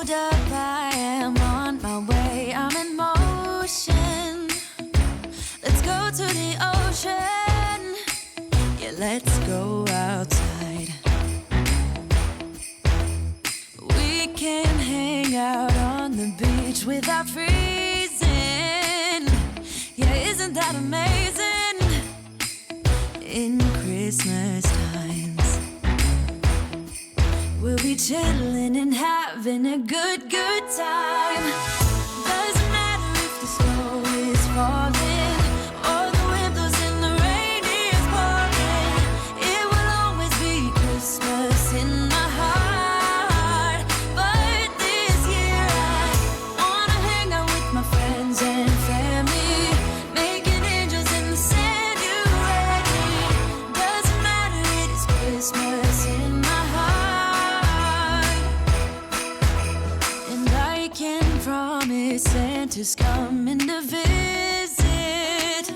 Hold up, I am on my way, I'm in motion. Let's go to the ocean. Yeah, let's go outside. We can hang out on the beach without freezing. Yeah, isn't that amazing? In Christmas times, we'll be chilling and having a good time. Doesn't matter if the snow is falling or the wind blows and the rain is pouring. It will always be Christmas in my heart. But this year I wanna hang out with my friends and family, making angels in the sand. You ready? Doesn't matter, it is Christmas in my heart. And I can promise Santa's coming to visit.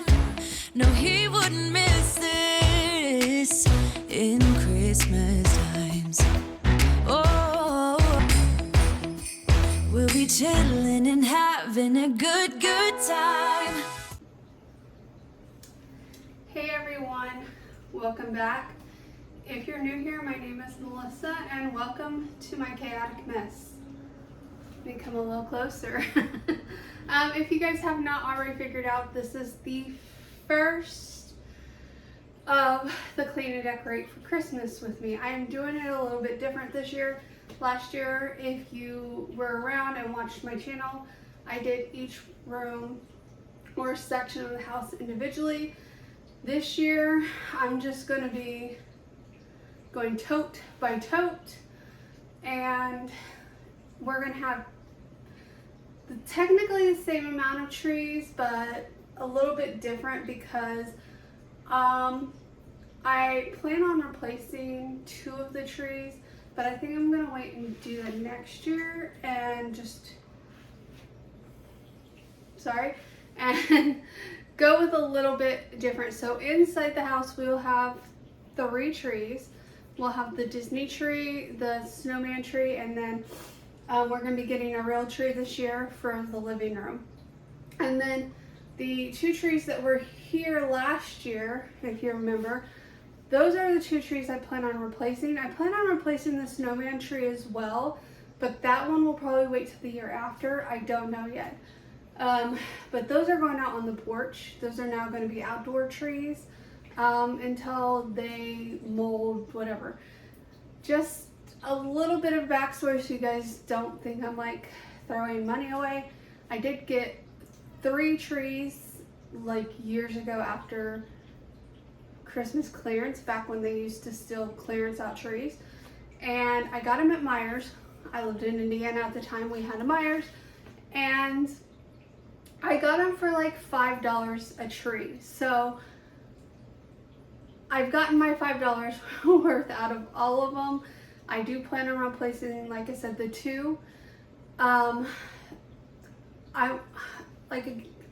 No, he wouldn't miss this in Christmas times. Oh, we'll be chilling and having a good time. Hey everyone, welcome back. If you're new here, my name is Melissa and welcome to my chaotic mess. Let me come a little closer. If you guys have not already figured out, this is the first of the Clean and Decorate for Christmas with me. I am doing it a little bit different this year. Last year, if you were around and watched my channel, I did each room or section of the house individually. This year, I'm just going to be going tote by tote, and we're going to have technically the same amount of trees, but a little bit different because I plan on replacing 2 of the trees, but I think I'm going to wait and do that next year and and go with a little bit different. So inside the house we will have 3 trees. We'll have the Disney tree, the snowman tree, and then we're going to be getting a real tree this year for the living room. And then the 2 trees that were here last year, if you remember, those are the 2 trees I plan on replacing. I plan on replacing the snowman tree as well, but that one will probably wait till the year after. I don't know yet. But those are going out on the porch. Those are now going to be outdoor trees until they mold, whatever. Just a little bit of backstory so you guys don't think I'm like throwing money away. I did get 3 trees like years ago after Christmas clearance, back when they used to still clearance out trees, and I got them at Myers. I lived in Indiana at the time. We had a Myers, and I got them for like $5 a tree. So I've gotten my $5 worth out of all of them. I do plan on replacing, like I said, the 2.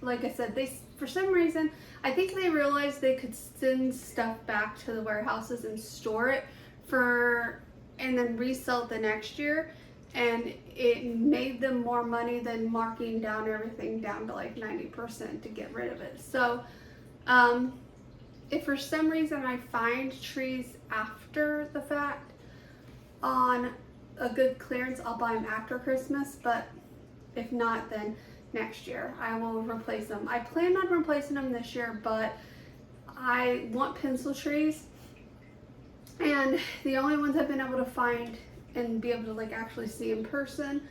Like I said, they, for some reason, I think they realized they could send stuff back to the warehouses and store it and then resell it the next year. And it made them more money than marking down everything down to like 90% to get rid of it. So, if for some reason I find trees after the fact on a good clearance, I'll buy them after Christmas, but if not, then next year I will replace them. I plan on replacing them this year, but I want pencil trees, and the only ones I've been able to find and be able to like actually see in person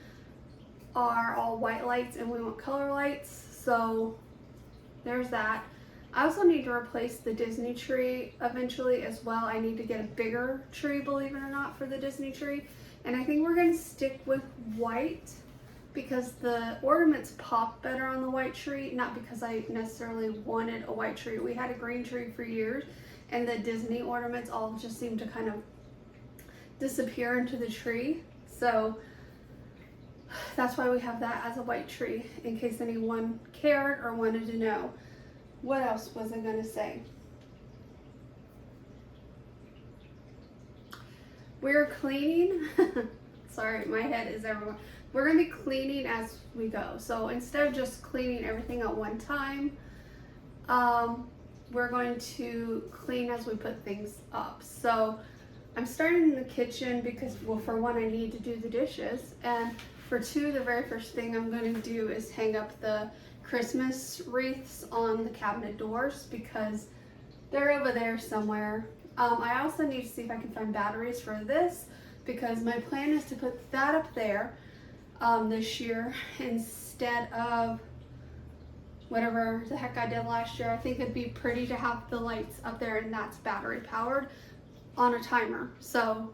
are all white lights, and we want color lights, so there's that. I also need to replace the Disney tree eventually as well. I need to get a bigger tree, believe it or not, for the Disney tree. And I think we're going to stick with white because the ornaments pop better on the white tree, not because I necessarily wanted a white tree. We had a green tree for years, and the Disney ornaments all just seem to kind of disappear into the tree. So that's why we have that as a white tree, in case anyone cared or wanted to know. What else was I going to say? We're cleaning. Sorry, my head is everywhere. We're going to be cleaning as we go. So instead of just cleaning everything at one time, we're going to clean as we put things up. So I'm starting in the kitchen because, well, for one, I need to do the dishes. And for two, the very first thing I'm going to do is hang up the Christmas wreaths on the cabinet doors because they're over there somewhere. I also need to see if I can find batteries for this because my plan is to put that up there this year instead of whatever the heck I did last year. I think it'd be pretty to have the lights up there, and that's battery powered on a timer. So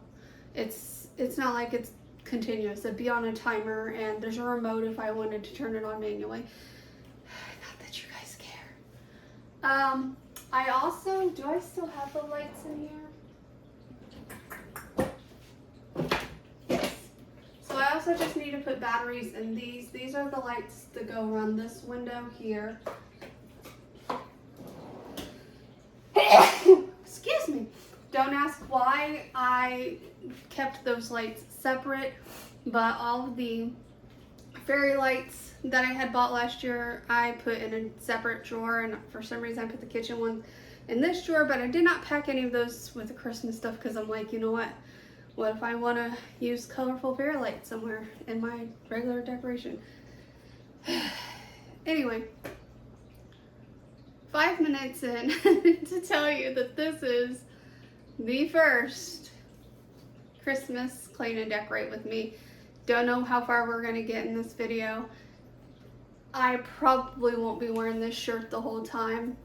it's not like it's continuous. It'd be on a timer, and there's a remote if I wanted to turn it on manually. Not that you guys care. I also, do I still have the lights in here? Yes. So I also just need to put batteries in these. These are the lights that go around this window here. Excuse me. Don't ask why I kept those lights separate, but all of the fairy lights that I had bought last year, I put in a separate drawer, and for some reason I put the kitchen one in this drawer, but I did not pack any of those with the Christmas stuff because I'm like, you know what if I want to use colorful fairy lights somewhere in my regular decoration? Anyway, 5 minutes in to tell you that this is the first Christmas clean and decorate with me. Don't know how far we're going to get in this video. I probably won't be wearing this shirt the whole time.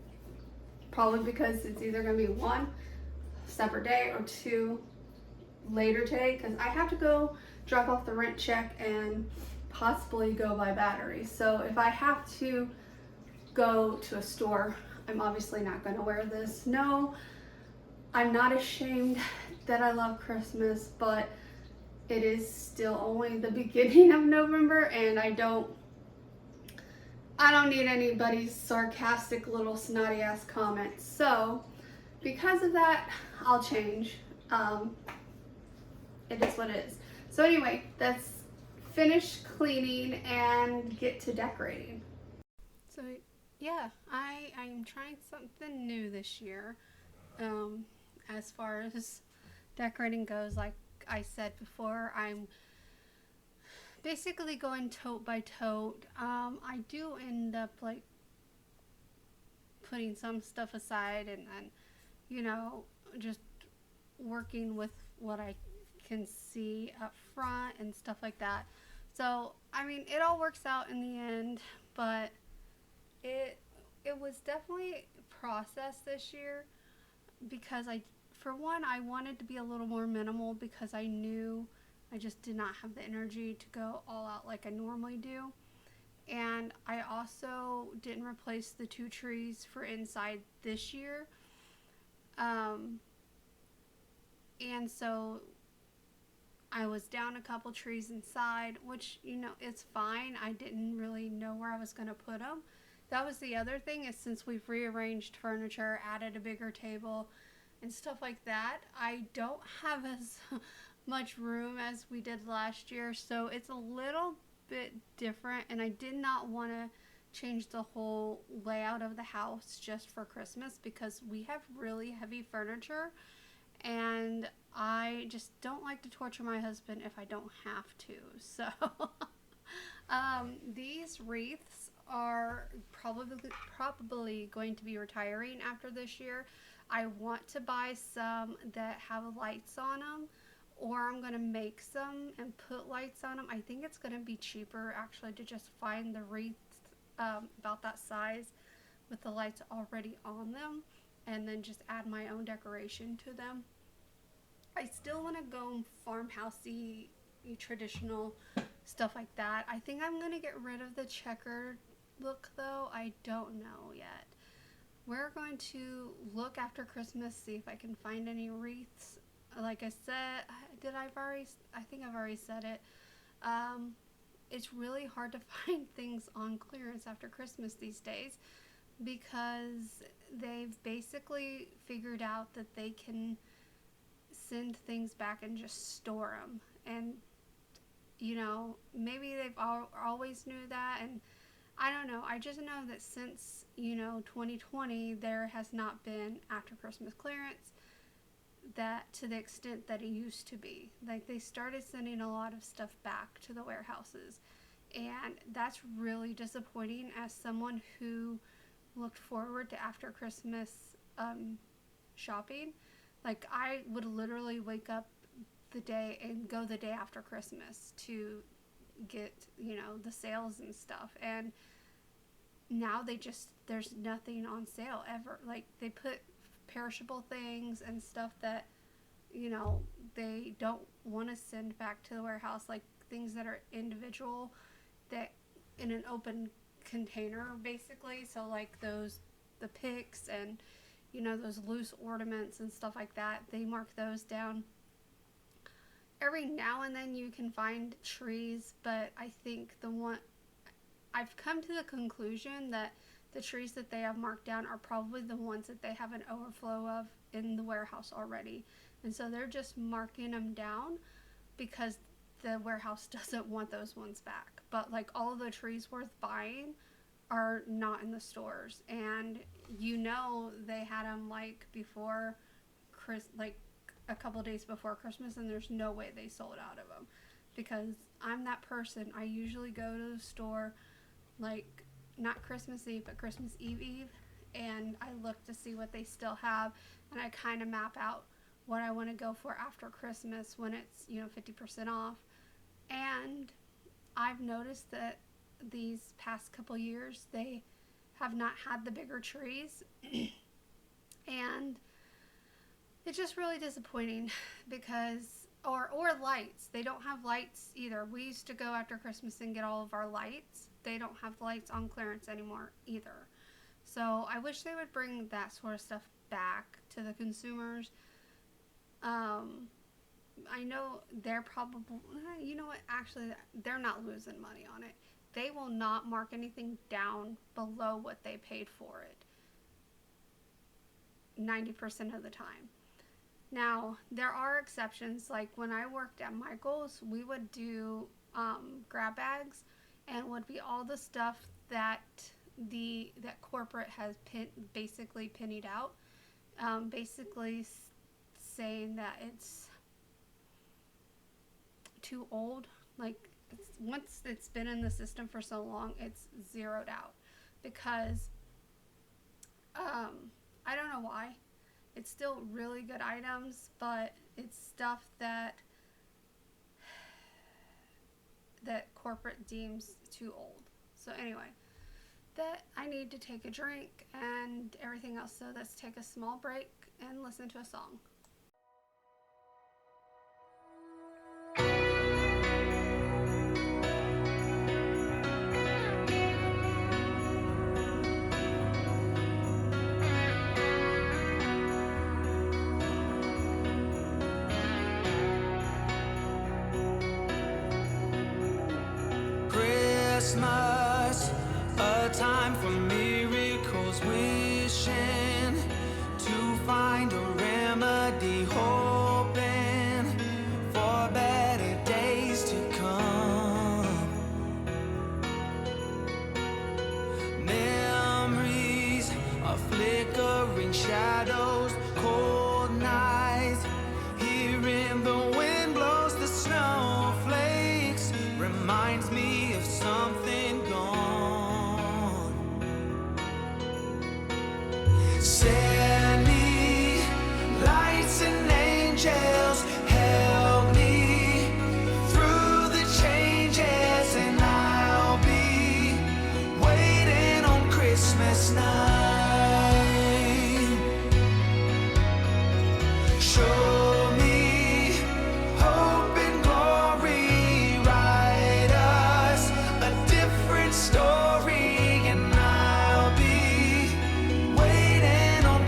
Probably because it's either going to be one, separate day, or two, later today. Because I have to go drop off the rent check and possibly go buy batteries. So if I have to go to a store, I'm obviously not going to wear this. No, I'm not ashamed that I love Christmas, but it is still only the beginning of November, and I don't need anybody's sarcastic little snotty ass comments. So because of that, I'll change. It is what it is. So anyway, let's finish cleaning and get to decorating. So yeah, I'm trying something new this year. As far as decorating goes, like I said before, I'm basically going tote by tote. I do end up like putting some stuff aside and then, you know, just working with what I can see up front and stuff like that. So I mean, it all works out in the end, but it was definitely a process this year because for one, I wanted to be a little more minimal because I knew I just did not have the energy to go all out like I normally do. And I also didn't replace the 2 trees for inside this year. And so I was down a couple trees inside, which, you know, it's fine. I didn't really know where I was going to put them. That was the other thing, is since we've rearranged furniture, added a bigger table and stuff like that, I don't have as much room as we did last year, so it's a little bit different, and I did not want to change the whole layout of the house just for Christmas because we have really heavy furniture, and I just don't like to torture my husband if I don't have to. So these wreaths are probably going to be retiring after this year. I want to buy some that have lights on them, or I'm going to make some and put lights on them. I think it's going to be cheaper actually to just find the wreaths about that size with the lights already on them and then just add my own decoration to them. I still want to go farmhousey, traditional stuff like that. I think I'm going to get rid of the checkered look though. I don't know yet. We're going to look after Christmas, see if I can find any wreaths. Like I said, I think I've already said it. It's really hard to find things on clearance after Christmas these days because they've basically figured out that they can send things back and just store them. And maybe they've always knew that, and I don't know. I just know that since 2020, there has not been after Christmas clearance that to the extent that it used to be. Like, they started sending a lot of stuff back to the warehouses, and that's really disappointing as someone who looked forward to after Christmas shopping. Like, I would literally wake up the day and go the day after Christmas to get the sales and stuff, and now there's nothing on sale ever. Like, they put perishable things and stuff that they don't want to send back to the warehouse, like things that are individual, that in an open container basically. So like the picks and those loose ornaments and stuff like that, they mark those down. Every now and then you can find trees, but I think I've come to the conclusion that the trees that they have marked down are probably the ones that they have an overflow of in the warehouse already. And so they're just marking them down because the warehouse doesn't want those ones back. But like, all of the trees worth buying are not in the stores. And they had them like before like a couple days before Christmas, and there's no way they sold out of them, because I'm that person. I usually go to the store like not Christmas Eve but Christmas Eve, and I look to see what they still have, and I kind of map out what I want to go for after Christmas when it's 50% off. And I've noticed that these past couple years they have not had the bigger trees and it's just really disappointing because or lights. They don't have lights either. We used to go after Christmas and get all of our lights. They don't have lights on clearance anymore either. So I wish they would bring that sort of stuff back to the consumers. I know they're probably, actually, they're not losing money on it. They will not mark anything down below what they paid for it 90% of the time. Now, there are exceptions. Like when I worked at Michael's, we would do grab bags, and would be all the stuff that that corporate has basically pennied out, basically saying that it's too old. Like, once it's been in the system for so long, it's zeroed out, because I don't know why. It's still really good items, but it's stuff that corporate deems too old. So anyway, that I need to take a drink and everything else, so let's take a small break and listen to a song. Christmas, a time for miracles, wishing to find a remedy, hoping for better days to come. Memories of flickering shadows, cold nights, hearing the wind blows the snowflakes, reminds me of something gone. Send me lights and angels, help me through the changes, and I'll be waiting on Christmas night. Show me hope and glory, write us a different story, and I'll be waiting on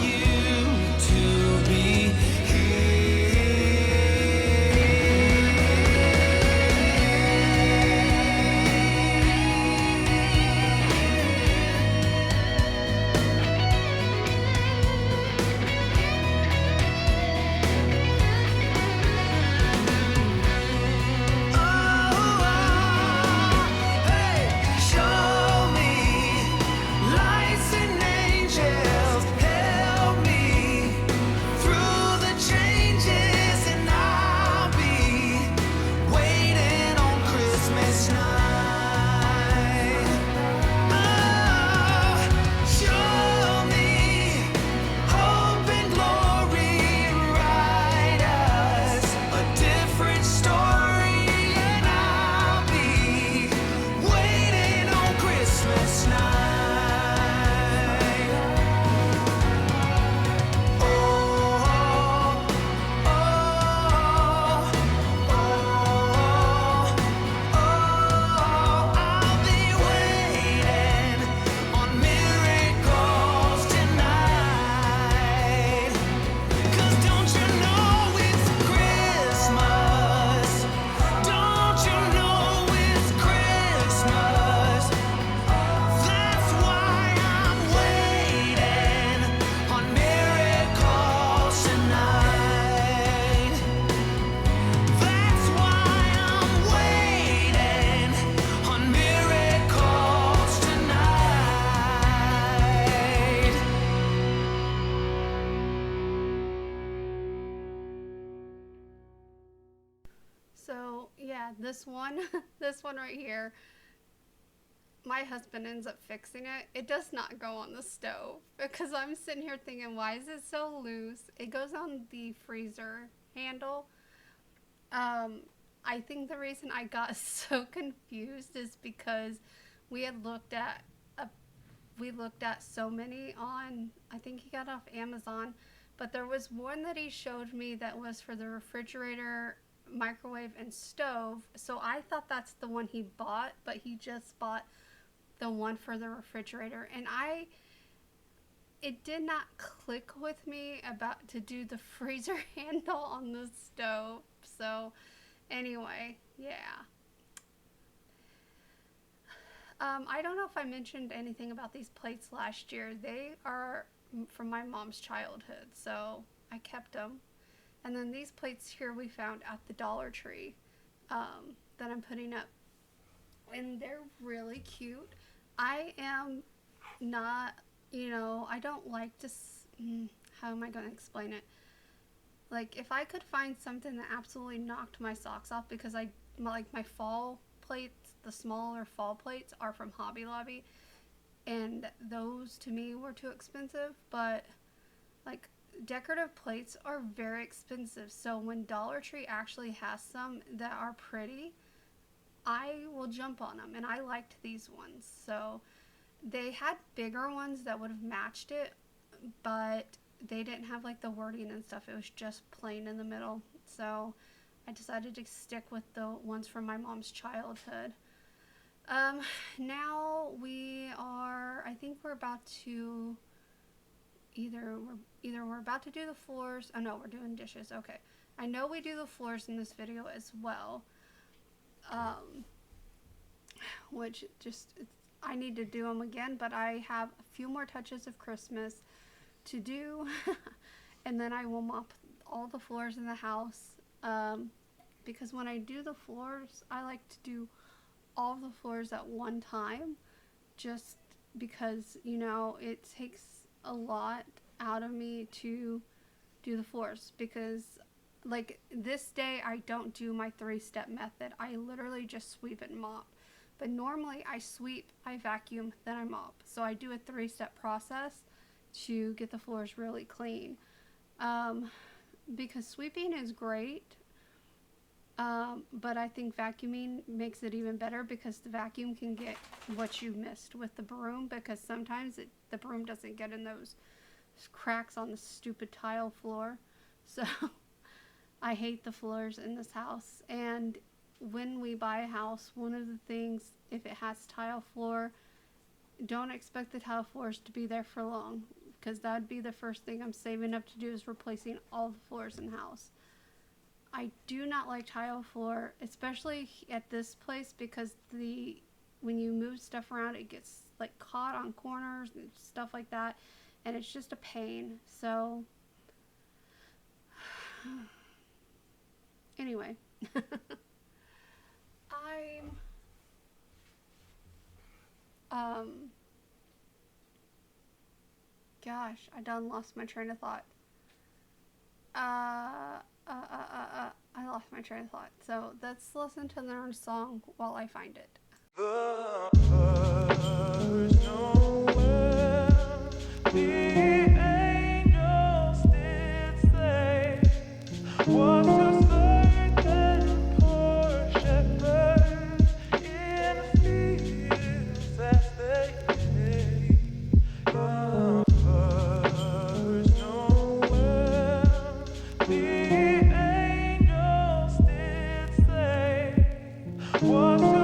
you to be show me lights and angels, help me through the changes, and I'll be waiting on Christmas night. Oh, show me hope and glory, write us a different story, and I'll be waiting on Christmas night. Oh, oh, I'll be waiting on miracles tonight. 'Cause don't you know it's Christmas? Don't you know it's Christmas? That's why I'm waiting on miracles tonight. That's why I'm waiting on miracles tonight. So yeah, this one, this one right here, my husband ends up fixing it. It does not go on the stove because I'm sitting here thinking, why is it so loose? It goes on the freezer handle. I think the reason I got so confused is because we had looked at so many on, I think he got off Amazon, but there was one that he showed me that was for the refrigerator, microwave, and stove. So I thought that's the one he bought, but he just bought the one for the refrigerator, and it did not click with me about to do the freezer handle on the stove. So anyway, yeah. I don't know if I mentioned anything about these plates last year. They are from my mom's childhood, so I kept them. And then these plates here we found at the Dollar Tree, that I'm putting up, and they're really cute. I am not, I don't like to, how am I going to explain it? Like, if I could find something that absolutely knocked my socks off, because my fall plates, the smaller fall plates are from Hobby Lobby, and those to me were too expensive, but like decorative plates are very expensive. So when Dollar Tree actually has some that are pretty, I will jump on them, and I liked these ones. So they had bigger ones that would have matched it, but they didn't have like the wording and stuff. It was just plain in the middle. So I decided to stick with the ones from my mom's childhood. Now I think we're about to either we're about to do the floors. Oh no, we're doing dishes. Okay. I know we do the floors in this video as well. Which I need to do them again, but I have a few more touches of Christmas to do, and then I will mop all the floors in the house, because when I do the floors, I like to do all the floors at one time, just because, it takes a lot out of me to do the floors, because like this day I don't do my 3-step method. I literally just sweep and mop. But normally I sweep, I vacuum, then I mop. So I do a 3-step process to get the floors really clean. Because sweeping is great, but I think vacuuming makes it even better, because the vacuum can get what you missed with the broom, because sometimes the broom doesn't get in those cracks on the stupid tile floor. So I hate the floors in this house. And when we buy a house, one of the things, if it has tile floor, don't expect the tile floors to be there for long, because that would be the first thing I'm saving up to do, is replacing all the floors in the house. I do not like tile floor, especially at this place, because when you move stuff around, it gets like caught on corners and stuff like that, and it's just a pain. So anyway, gosh, I done lost my train of thought. I lost my train of thought. So let's listen to their song while I find it. The first Noel, the angels did say, was to certain poor shepherds in fields as they lay. The first Noel, the angels did say, was to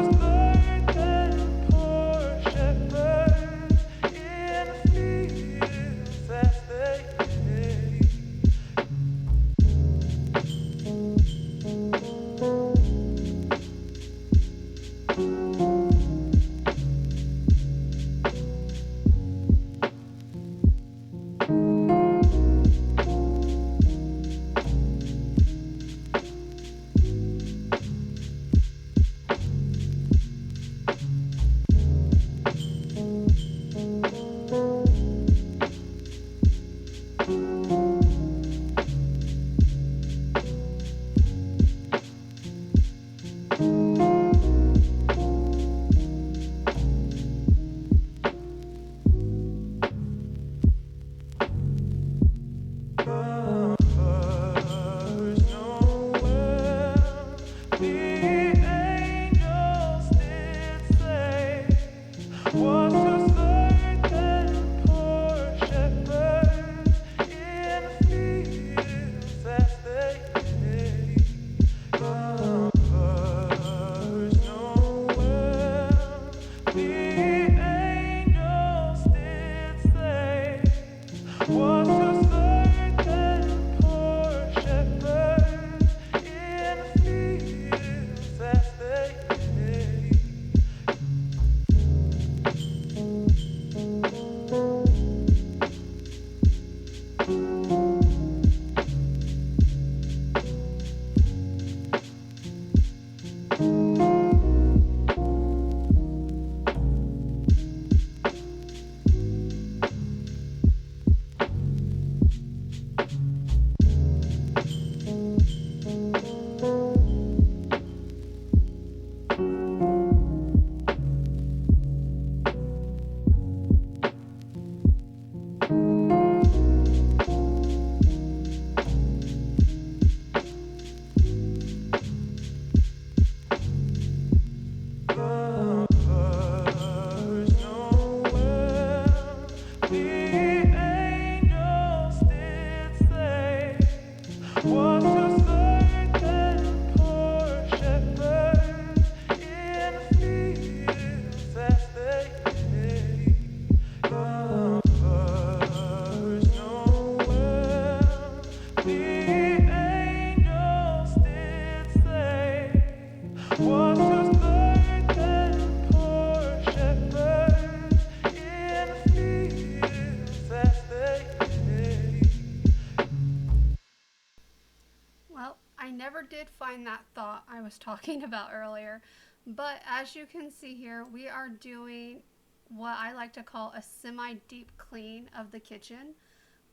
did find that thought I was talking about earlier, but as you can see here, we are doing what I like to call a semi-deep clean of the kitchen.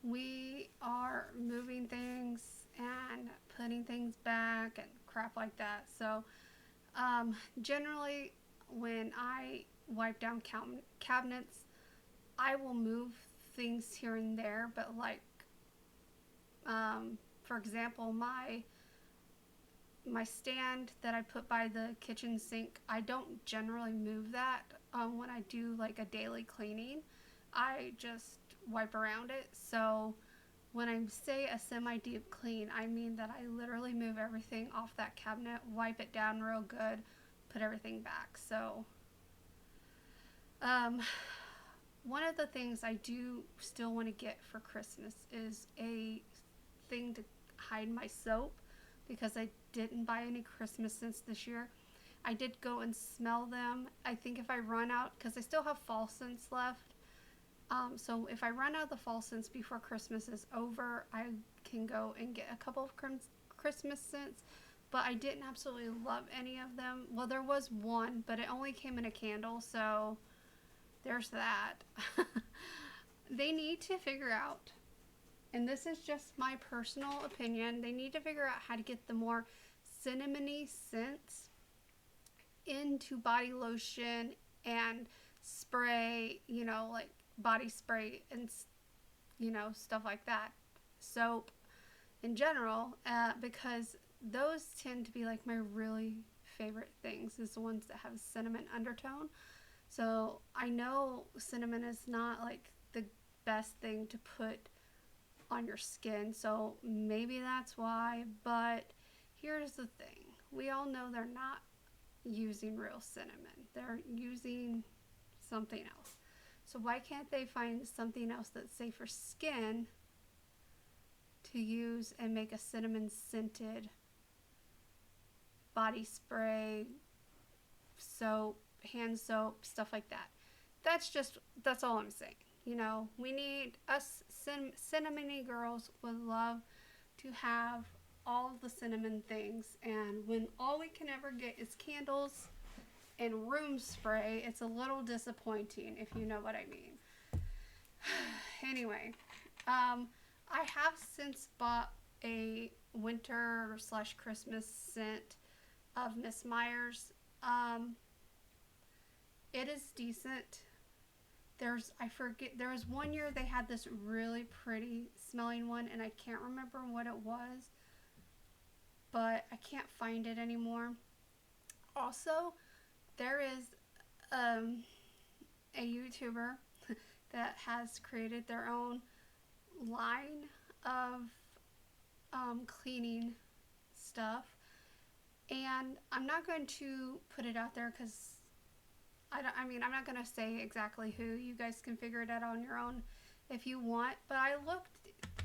We are moving things and putting things back and crap like that. So generally when I wipe down cabinets, I will move things here and there, but like for example, my stand that I put by the kitchen sink, I don't generally move that when I do like a daily cleaning. I just wipe around it. So when I say a semi-deep clean, I mean that I literally move everything off that cabinet, wipe it down real good, put everything back. So one of the things I do still want to get for Christmas is a thing to hide my soap, because I didn't buy any Christmas scents this year. I did go and smell them. I think if I run out, because I still have fall scents left, so if I run out of the fall scents before Christmas is over, I can go and get a couple of Christmas scents. But I didn't absolutely love any of them. Well, there was one, but it only came in a candle, so there's that. They need to figure out, and this is just my personal opinion, they need to figure out how to get the more cinnamony scents into body lotion and spray, you know, like body spray and, you know, stuff like that. Soap in general, because those tend to be like my really favorite things, is the ones that have cinnamon undertone. So I know cinnamon is not like the best thing to put on your skin, so maybe that's why. But here's the thing, we all know they're not using real cinnamon, they're using something else. So why can't they find something else that's safe for skin to use and make a cinnamon scented body spray, soap, hand soap, stuff like that? That's all I'm saying. You know, we need, us cinnamony girls would love to have all of the cinnamon things, and when all we can ever get is candles and room spray, it's a little disappointing, if you know what I mean. Anyway, I have since bought a winter / Christmas scent of Miss Myers. It is decent. There was one year they had this really pretty smelling one, and I can't remember what it was, but I can't find it anymore. Also, there is a YouTuber that has created their own line of cleaning stuff, and I'm not going to put it out there because I'm not going to say exactly who. You guys can figure it out on your own if you want, but I looked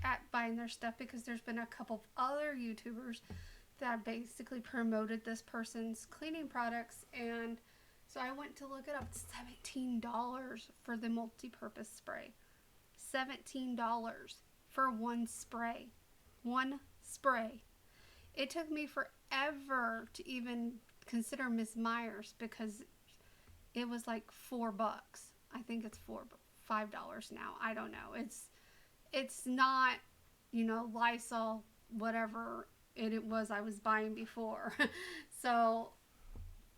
at buying their stuff because there's been a couple of other YouTubers that basically promoted this person's cleaning products, and so I went to look it up. It's $17 for the multi-purpose spray. $17 for one spray. One spray. It took me forever to even consider Miss Myers because it was like $4. I think it's $5 now. I don't know. It's not, you know, Lysol, whatever it was I was buying before. So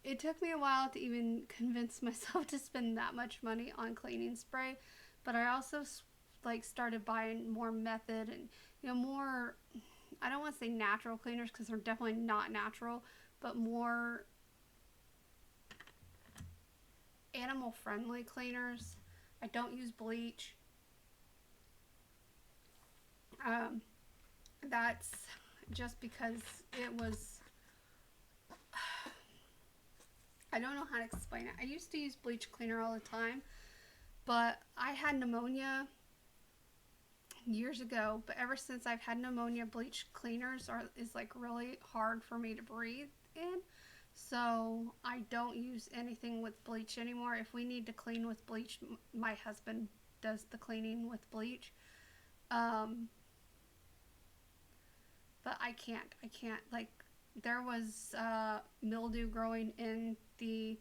it took me a while to even convince myself to spend that much money on cleaning spray. But I also like started buying more method and, you know, more, I don't want to say natural cleaners because they're definitely not natural, but more animal friendly cleaners. I don't use bleach. That's just because it was, I don't know how to explain it. I used to use bleach cleaner all the time, but I had pneumonia years ago, but ever since I've had pneumonia, bleach cleaners is like really hard for me to breathe in. So I don't use anything with bleach anymore. If we need to clean with bleach, my husband does the cleaning with bleach. But I can't, like, there was mildew growing in the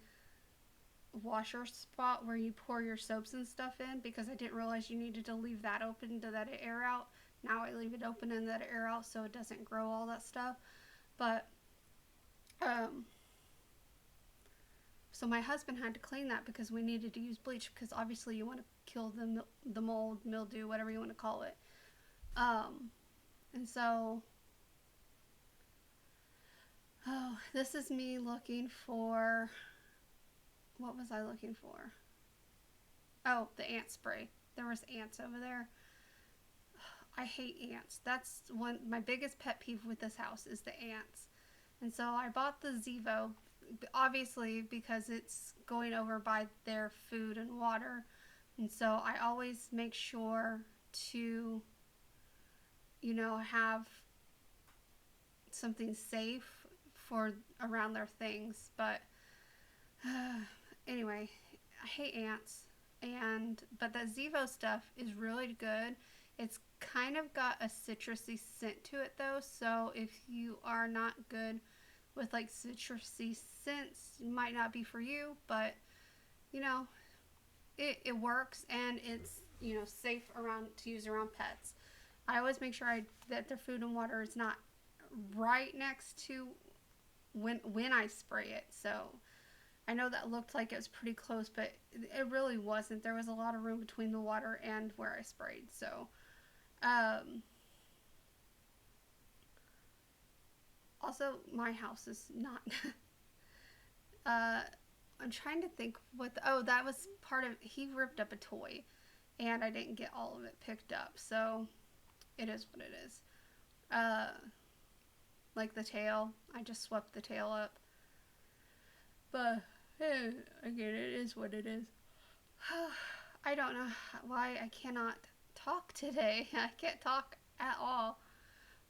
washer spot where you pour your soaps and stuff in, because I didn't realize you needed to leave that open to let it air out. Now I leave it open and let it air out so it doesn't grow all that stuff. But so my husband had to clean that because we needed to use bleach, because obviously you want to kill the mold, mildew, whatever you want to call it. And so, oh, this is me looking for, what was I looking for? Oh, the ant spray. There was ants over there. I hate ants. That's my biggest pet peeve with this house is the ants. And so I bought the Zevo, obviously because it's going over by their food and water, And so I always make sure to, have something safe for around their things. But anyway, I hate ants. But that Zevo stuff is really good. It's kind of got a citrusy scent to it though, so if you are not good with like citrusy scents, it might not be for you, but it works, and it's safe around to use around pets. I always make sure that their food and water is not right next to when I spray it. So I know that looked like it was pretty close, but it really wasn't. There was a lot of room between the water and where I sprayed. So also my house is not I'm trying to think that was part of, he ripped up a toy and I didn't get all of it picked up, so it is what it is. Like the tail, I just swept the tail up, but again, it is what it is. I don't know why I cannot talk today. I can't talk at all,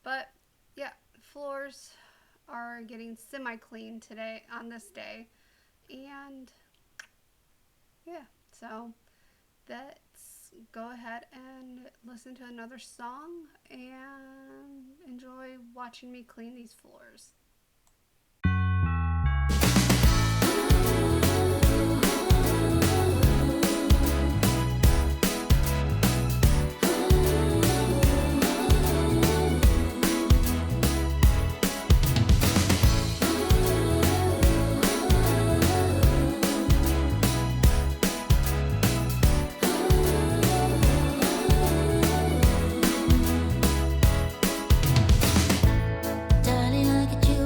but yeah, floors are getting semi-clean today on this day. And yeah, so let's go ahead and listen to another song and enjoy watching me clean these floors. Darling, look at you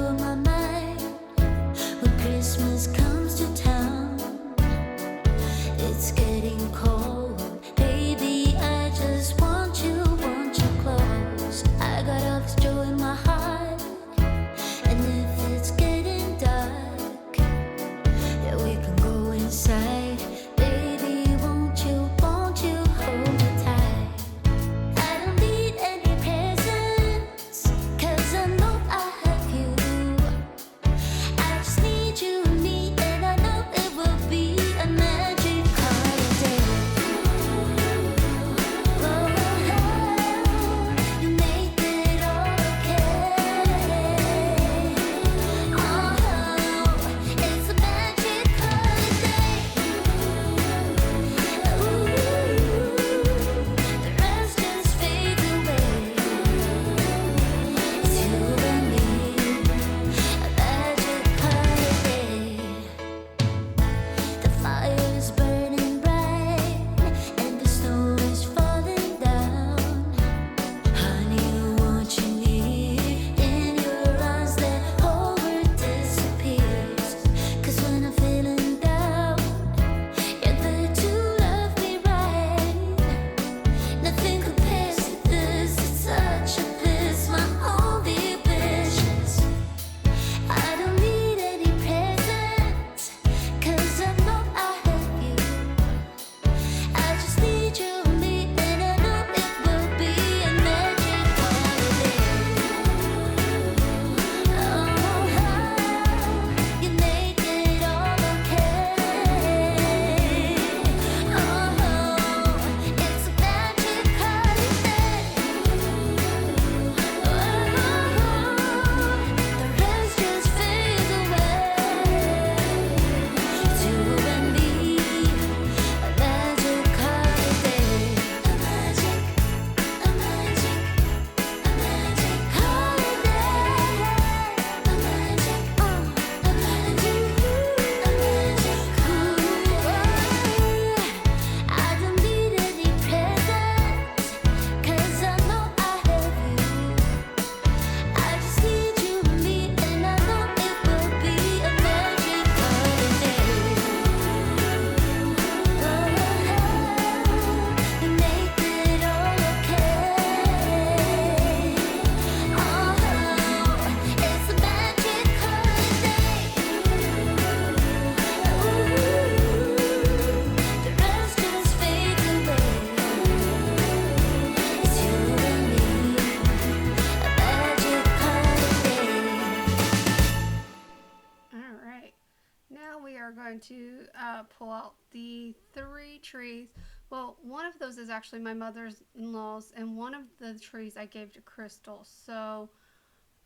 going to pull out the 3 trees. Well, one of those is actually my mother-in-law's, and one of the trees I gave to Crystal. So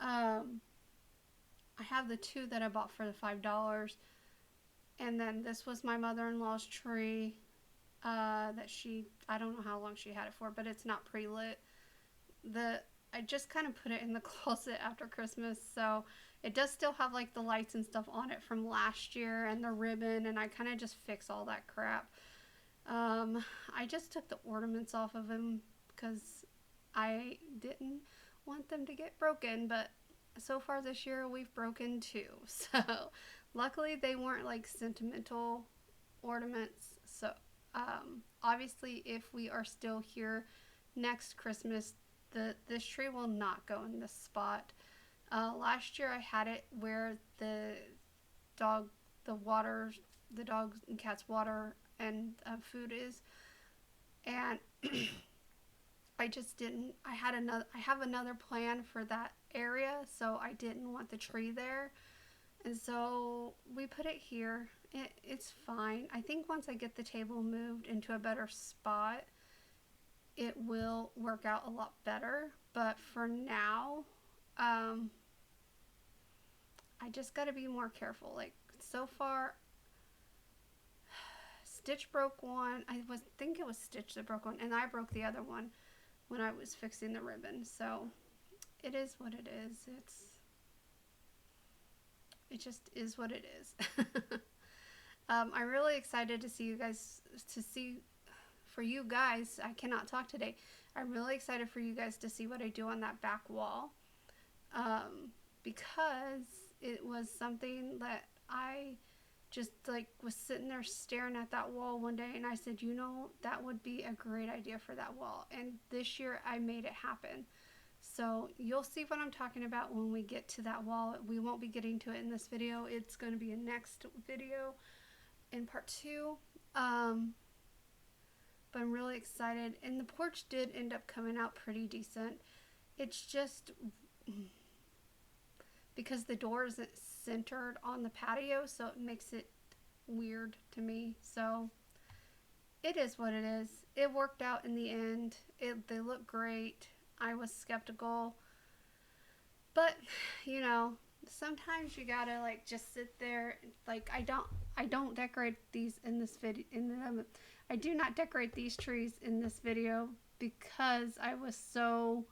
I have the 2 that I bought for the $5, and then this was my mother-in-law's tree that I don't know how long she had it for, but it's not pre-lit. I just kind of put it in the closet after Christmas, so it does still have like the lights and stuff on it from last year and the ribbon, and I kind of just fix all that crap. I just took the ornaments off of them because I didn't want them to get broken, but so far this year we've broken 2. So luckily they weren't like sentimental ornaments. So obviously if we are still here next Christmas, this tree will not go in this spot. Last year I had it where the dogs and cats water and food is, and I just didn't. I have another plan for that area, so I didn't want the tree there, and so we put it here. It's fine. I think once I get the table moved into a better spot, it will work out a lot better. But for now, I just got to be more careful. Like, so far, Stitch broke one. I think it was Stitch that broke one, and I broke the other one when I was fixing the ribbon. So it is what it is. It just is what it is. I'm really excited to see you guys, for you guys, I cannot talk today. I'm really excited for you guys to see what I do on that back wall, because it was something that I just like was sitting there staring at that wall one day, and I said, you know, that would be a great idea for that wall, and this year I made it happen. So you'll see what I'm talking about when we get to that wall. We won't be getting to it in this video. It's going to be a next video in part 2. But I'm really excited, and the porch did end up coming out pretty decent. It's just because the door isn't centered on the patio, so it makes it weird to me. So it is what it is. It worked out in the end. They look great. I was skeptical, but you know, sometimes you gotta like just sit there. Like I don't decorate these in this video. I do not decorate these trees in this video because I was so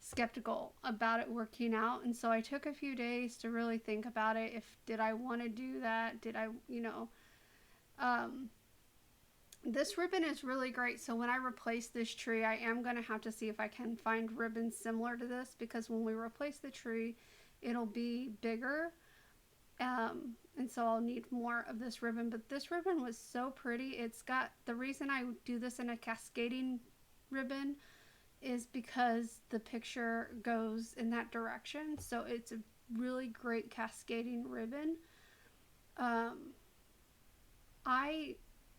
skeptical about it working out, and so I took a few days to really think about it. Did I want to do that? Did I, you know, this ribbon is really great, so when I replace this tree, I am going to have to see if I can find ribbons similar to this, because when we replace the tree, it'll be bigger, and so I'll need more of this ribbon. But this ribbon was so pretty. It's got, the reason I do this in a cascading ribbon is because the picture goes in that direction, so it's a really great cascading ribbon. I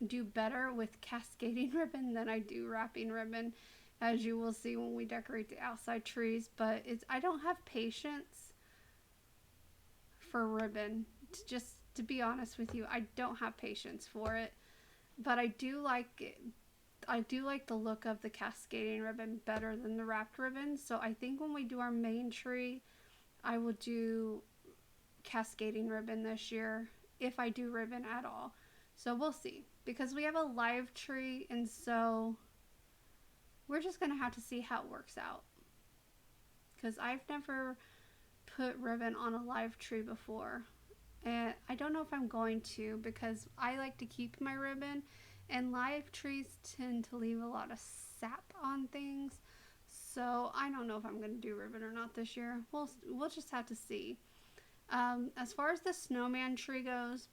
do better with cascading ribbon than I do wrapping ribbon, as you will see when we decorate the outside trees. But I don't have patience for ribbon, just to be honest with you. I don't have patience for it, but I do like it. I do like the look of the cascading ribbon better than the wrapped ribbon. So I think when we do our main tree, I will do cascading ribbon this year, if I do ribbon at all. So we'll see, because we have a live tree, and so we're just going to have to see how it works out, because I've never put ribbon on a live tree before, and I don't know if I'm going to, because I like to keep my ribbon, and live trees tend to leave a lot of sap on things, so I don't know if I'm going to do ribbon or not this year. We'll just have to see. As far as the snowman tree goes,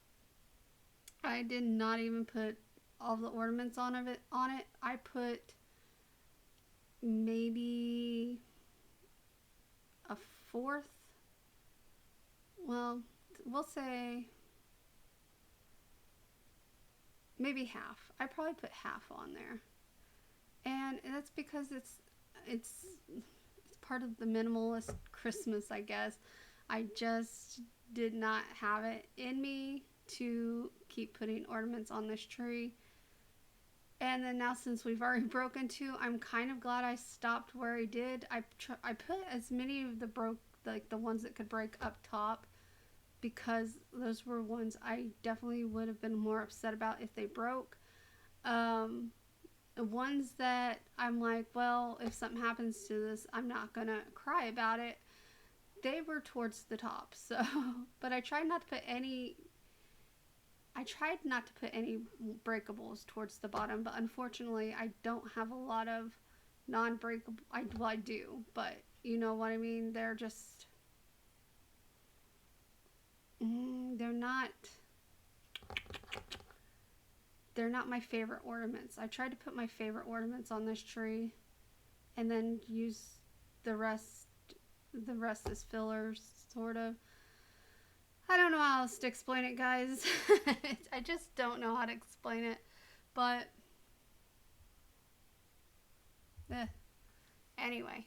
I did not even put all the ornaments on it. I put maybe a fourth. Well, we'll say maybe half. I probably put half on there, and that's because it's part of the minimalist Christmas, I guess. I just did not have it in me to keep putting ornaments on this tree. And then now, since we've already broken 2, I'm kind of glad I stopped where I did. I put as many of the ones that could break up top, because those were ones I definitely would have been more upset about if they broke. The ones that I'm like, well, if something happens to this, I'm not gonna cry about it, they were towards the top. So, but I tried not to put any breakables towards the bottom, but unfortunately I don't have a lot of non-breakable. I do, but you know what I mean. They're just they're not my favorite ornaments. I tried to put my favorite ornaments on this tree and then use the rest as fillers, sort of. I don't know how else to explain it, guys. I just don't know how to explain it, but anyway.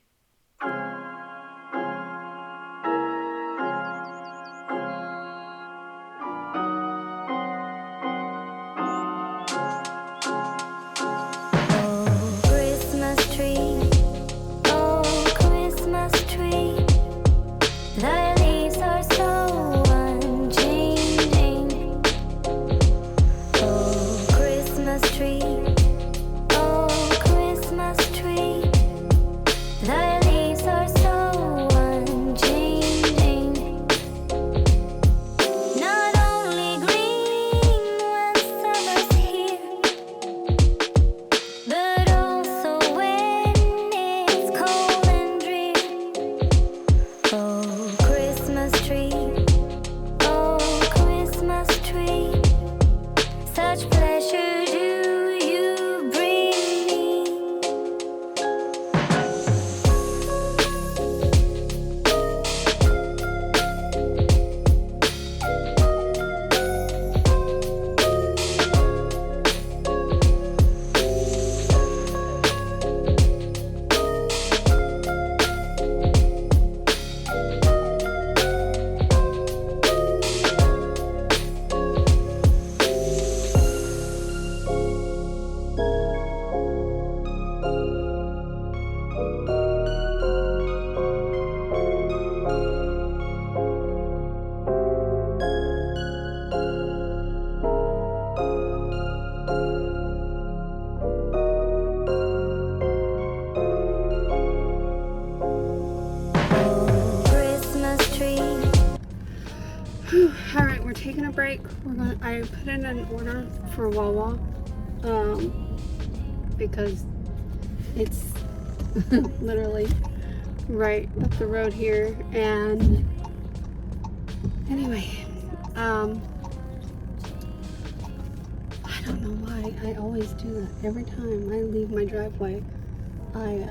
Alright, we're taking a break. I put in an order for Wawa, because it's literally right up the road here. And anyway, I don't know why I always do that. Every time I leave my driveway, I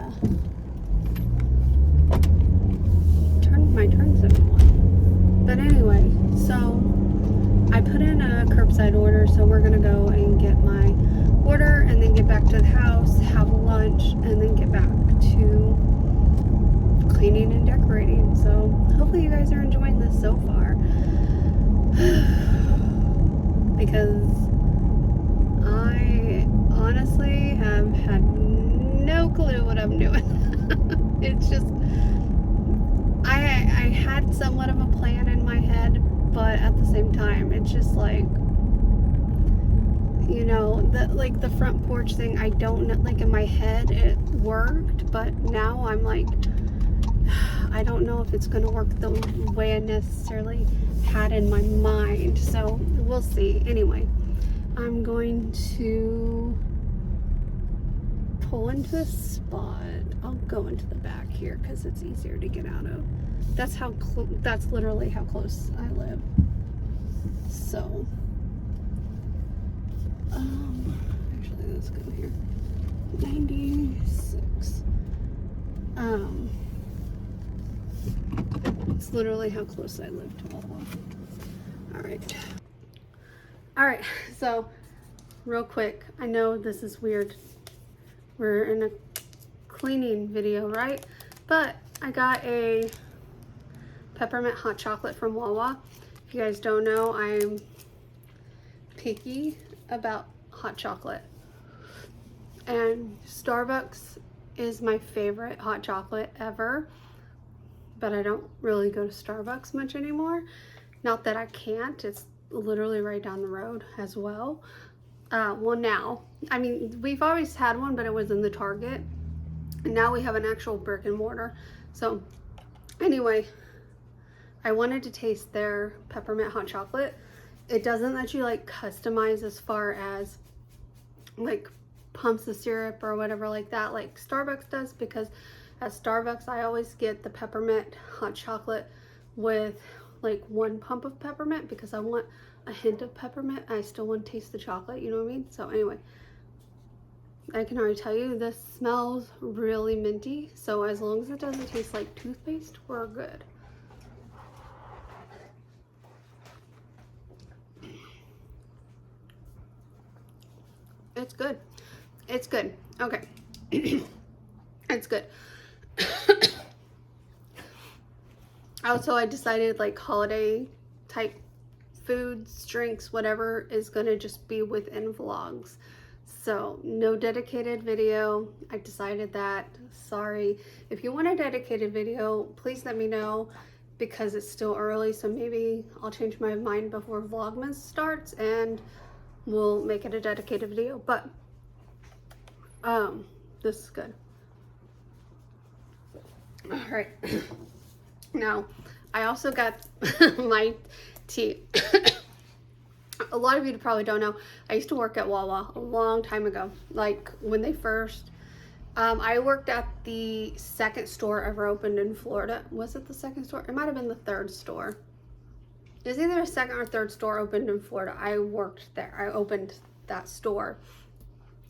turn my turn signal on. But anyway, so I put in a curbside order, so we're gonna go and get my order and then get back to the house, have lunch, and then get back to cleaning and decorating. So hopefully you guys are enjoying this so far, because I honestly have had no clue what I'm doing. It's just, I had somewhat of a plan in my head, but at the same time, it's just like, you know, the front porch thing, I don't know, like in my head it worked, but now I'm like, I don't know if it's going to work the way I necessarily had in my mind, so we'll see. Anyway, I'm going to pull into a spot. I'll go into the back here because it's easier to get out of. That's literally how close I live. So, actually let's go here. 96. It's literally how close I live to Wawa. Alright, so real quick, I know this is weird. We're in a cleaning video, right? But I got a peppermint hot chocolate from Wawa. If you guys don't know, I'm picky about hot chocolate. And Starbucks is my favorite hot chocolate ever. But I don't really go to Starbucks much anymore. Not that I can't. It's literally right down the road as well. Well, now, I mean, we've always had one, but it was in the Target. And now we have an actual brick and mortar. So anyway, I wanted to taste their peppermint hot chocolate. It doesn't let you like customize as far as like pumps of syrup or whatever like that like Starbucks does, because at Starbucks I always get the peppermint hot chocolate with like 1 pump of peppermint because I want a hint of peppermint. I still want to taste the chocolate, you know what I mean? So anyway, I can already tell you this smells really minty. So as long as it doesn't taste like toothpaste, we're good. It's good. It's good. Okay. It's good. Also, I decided like holiday type foods, drinks, whatever is gonna just be within vlogs. So no dedicated video. I decided that. Sorry. If you want a dedicated video, please let me know, because it's still early. So maybe I'll change my mind before Vlogmas starts and we'll make it a dedicated video. But this is good. All right. Now, I also got my tea. A lot of you probably don't know, I used to work at Wawa a long time ago. Like when they first, I worked at the second store ever opened in Florida. Was it the second store? It might have been the third store. It's either a second or third store opened in Florida. I worked there. I opened that store.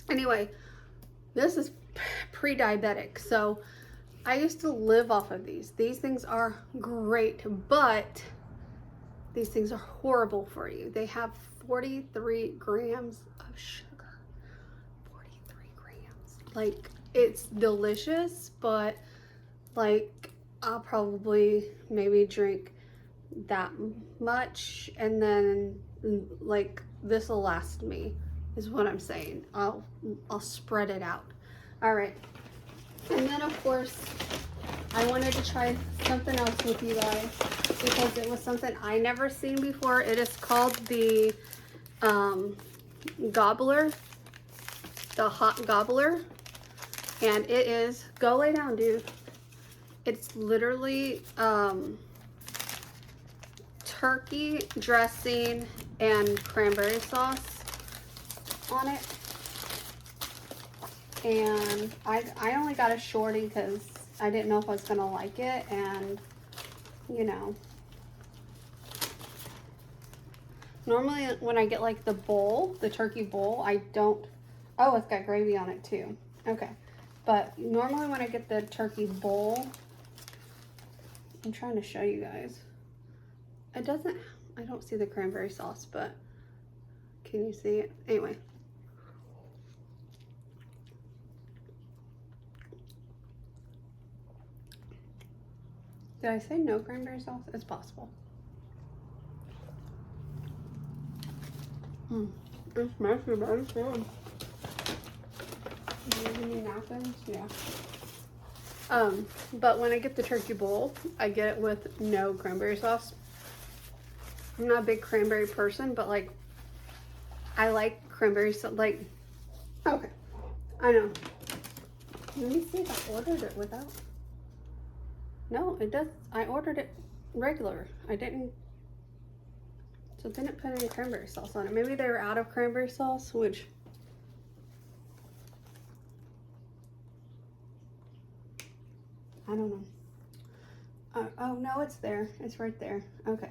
Anyway, this is pre-diabetic. So I used to live off of these. These things are great, but these things are horrible for you. They have 43 grams of sugar. 43 grams. Like, it's delicious, but like I'll probably maybe drink that much, and then like this will last me, is what I'm saying. I'll spread it out. All right. And then of course I wanted to try something else with you guys because it was something I never seen before. It is called the gobbler, the hot gobbler, and it is, go lay down, dude. It's literally turkey dressing and cranberry sauce on it. And I only got a shorty because I didn't know if I was gonna like it, and you know, normally when I get like the bowl, the turkey bowl, I don't, oh, it's got gravy on it too. Okay, but normally when I get the turkey bowl, I'm trying to show you guys. It doesn't, I don't see the cranberry sauce, but can you see it? Anyway. Did I say no cranberry sauce? It's possible. It's messy, but it's good. Do you need napkins? Yeah. But when I get the turkey bowl, I get it with no cranberry sauce. I'm not a big cranberry person, but like, I like cranberry sauce. Like, okay, I know. Let me see if I ordered it without. No, it does. I ordered it regular. I didn't. So it didn't put any cranberry sauce on it. Maybe they were out of cranberry sauce, which. I don't know. Oh, no, it's there. It's right there. Okay.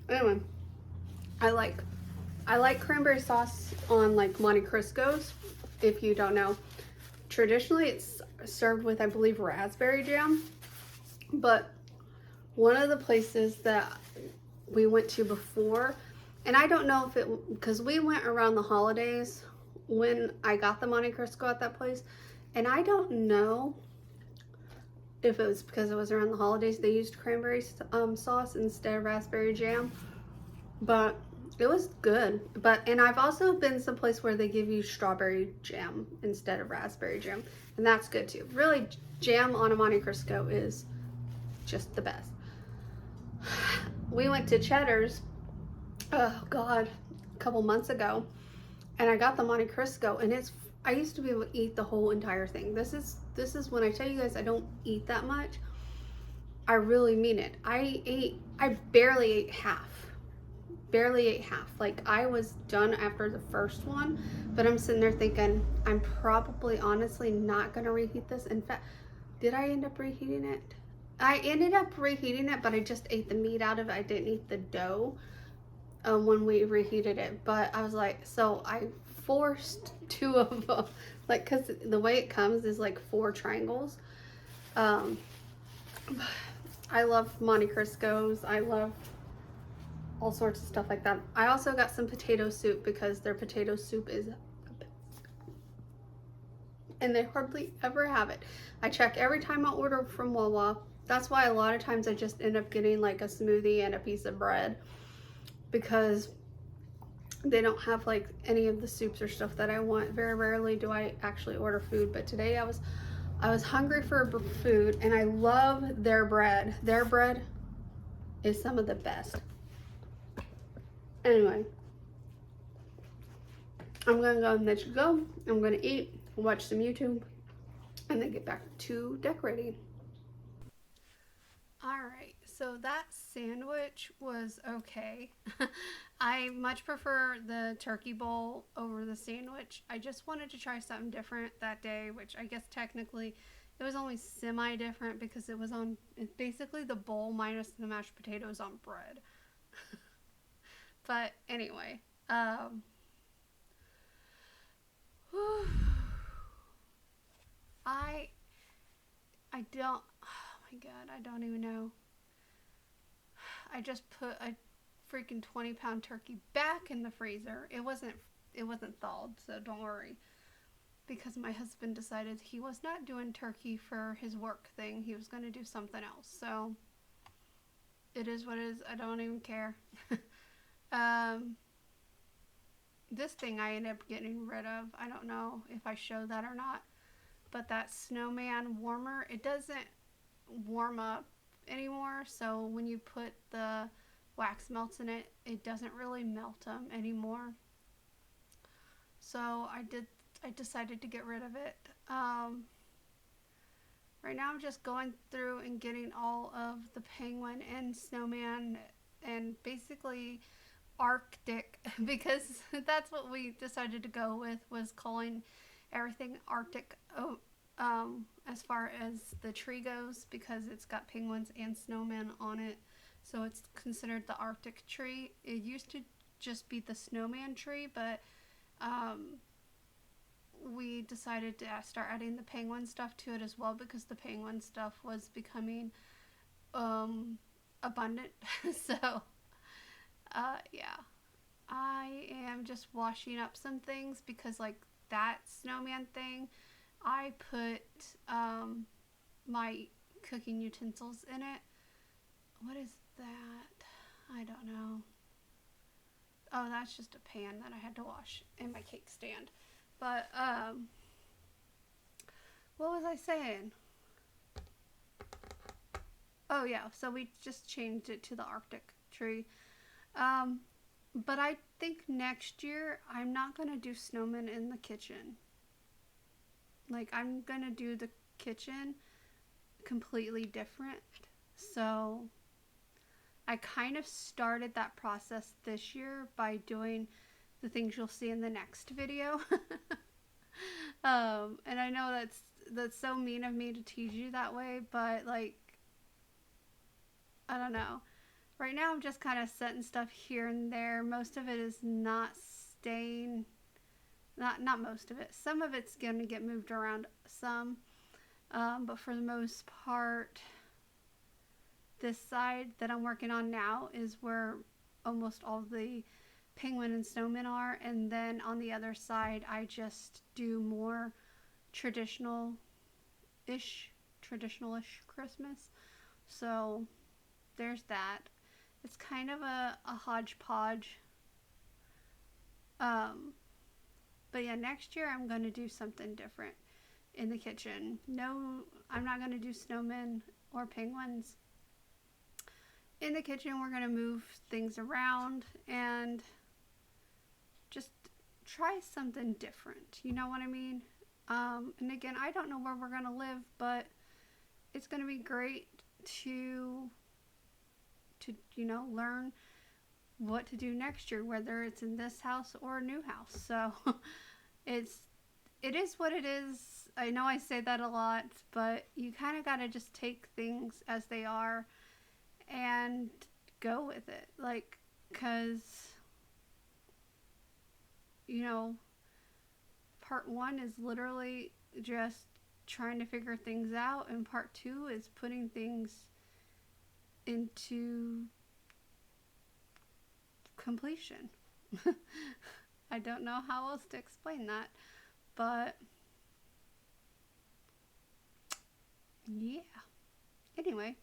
Anyway, I like cranberry sauce on like Monte Crisco's. If you don't know, traditionally it's served with, I believe, raspberry jam. But one of the places that we went to before, and I don't know if it, because we went around the holidays when I got the Monte Crisco at that place, and I don't know if it was because it was around the holidays, they used cranberry sauce instead of raspberry jam. But it was good. And I've also been someplace where they give you strawberry jam instead of raspberry jam, and that's good too. Really, jam on a Monte Cristo is just the best. We went to Cheddar's, oh God, a couple months ago, and I got the Monte Cristo, and I used to be able to eat the whole entire thing. This is when I tell you guys I don't eat that much, I really mean it. I barely ate half. Like, I was done after the first one, but I'm sitting there thinking, I'm probably honestly not gonna reheat this. In fact, did I end up reheating it? I ended up reheating it, but I just ate the meat out of it. I didn't eat the dough when we reheated it. But I was like, so I forced 2 of them, like, because the way it comes is like 4 triangles. I love Monte Cristos. I love all sorts of stuff like that. I also got some potato soup because their potato soup is, and they hardly ever have it. I check every time I order from Wawa. That's why a lot of times I just end up getting like a smoothie and a piece of bread, because they don't have like any of the soups or stuff that I want. Very rarely do I actually order food, but today I was hungry for food, and I love their bread. Their bread is some of the best. Anyway, I'm gonna go and let you go. I'm gonna eat, watch some YouTube, and then get back to decorating. Alright, so that sandwich was okay. I much prefer the turkey bowl over the sandwich. I just wanted to try something different that day, which I guess technically it was only semi-different because it's basically the bowl minus the mashed potatoes on bread. But anyway, I don't, oh my God, I don't even know. I just put a freaking 20-pound turkey back in the freezer. It wasn't thawed, so don't worry. Because my husband decided he was not doing turkey for his work thing. He was going to do something else. So it is what it is. I don't even care. This thing I ended up getting rid of. I don't know if I showed that or not. But that snowman warmer, it doesn't warm up anymore. So when you put the wax melts in it, it doesn't really melt them anymore. So I decided to get rid of it. Right now I'm just going through and getting all of the penguin and snowman and basically Arctic, because that's what we decided to go with, was calling everything Arctic as far as the tree goes, because it's got penguins and snowmen on it, so it's considered the Arctic tree. It used to just be the snowman tree, but we decided to start adding the penguin stuff to it as well, because the penguin stuff was becoming abundant. So yeah, I am just washing up some things, because like that snowman thing, I put my cooking utensils in it. What is that? I don't know. Oh, that's just a pan that I had to wash, and my cake stand. But what was I saying? Oh yeah, so we just changed it to the Arctic tree. But I think next year I'm not gonna do snowmen in the kitchen. Like, I'm gonna do the kitchen completely different. So I kind of started that process this year by doing the things you'll see in the next video. And I know that's so mean of me to tease you that way, but like, I don't know. Right now I'm just kind of setting stuff here and there. Most of it is not staying, not most of it. Some of it's going to get moved around some, but for the most part, this side that I'm working on now is where almost all the penguin and snowmen are, and then on the other side I just do more traditional-ish traditional-ish Christmas. So there's that. It's kind of a hodgepodge. But yeah, next year I'm going to do something different in the kitchen. No, I'm not going to do snowmen or penguins. In the kitchen, we're going to move things around and just try something different. You know what I mean? And again, I don't know where we're going to live, but it's going to be great to learn what to do next year, whether it's in this house or a new house. So it is what it is. I know I say that a lot, but you kind of got to just take things as they are and go with it. Like, because, part 1 is literally just trying to figure things out, and part 2 is putting things into completion. I don't know how else to explain that, but yeah. Anyway,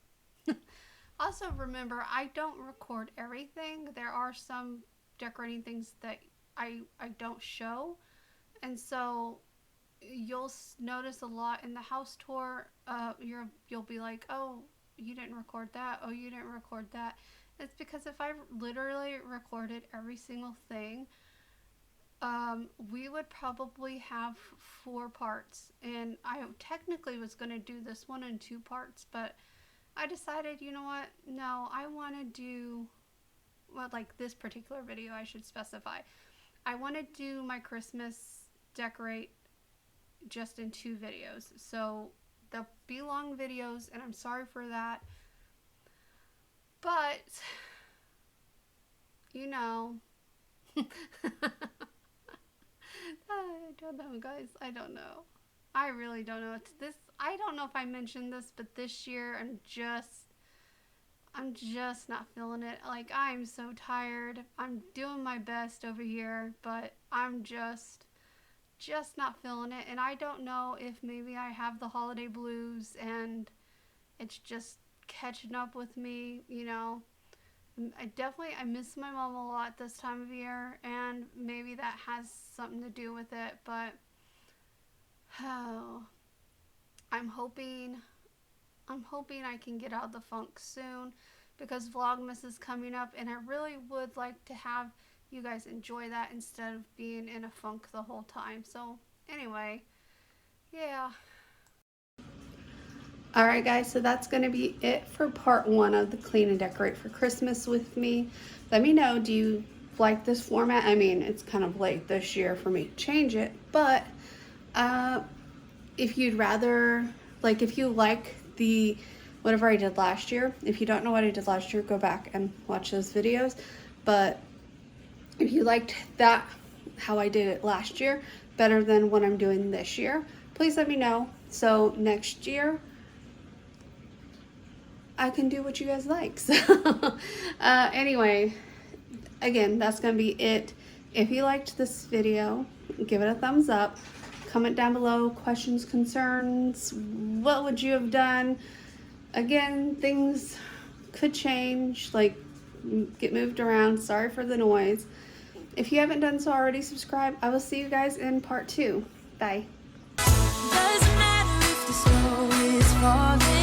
also remember, I don't record everything. There are some decorating things that I don't show, and so you'll notice a lot in the house tour. You'll be like, oh, you didn't record that. Oh, you didn't record that. It's because if I literally recorded every single thing, we would probably have 4 parts, and I technically was going to do this one in 2 parts, but I decided, you know what, no, I want to do, well, like this particular video, I should specify, I want to do my Christmas decorate just in 2 videos, so they'll be long videos, and I'm sorry for that, but, I don't know, guys. I don't know. I really don't know. I don't know if I mentioned this, but this year I'm just not feeling it. Like, I'm so tired. I'm doing my best over here, but I'm just not feeling it. And I don't know if maybe I have the holiday blues and it's just catching up with me, I miss my mom a lot this time of year, and maybe that has something to do with it, but I'm hoping I can get out of the funk soon, because Vlogmas is coming up, and I really would like to have you guys enjoy that instead of being in a funk the whole time. So anyway, yeah. Alright guys, so that's going to be it for part 1 of the Clean and Decorate for Christmas with me. Let me know, do you like this format? I mean, it's kind of late this year for me to change it, but if you'd rather, like, if you like the whatever I did last year, if you don't know what I did last year, go back and watch those videos. But if you liked that, how I did it last year, better than what I'm doing this year, please let me know. So next year, I can do what you guys like. So anyway, again, that's gonna be it. If you liked this video, give it a thumbs up. Comment down below questions, concerns, what would you have done? Again, things could change, like get moved around. Sorry for the noise. If you haven't done so already, subscribe. I will see you guys in part 2. Bye. Doesn't matter if the snow is falling.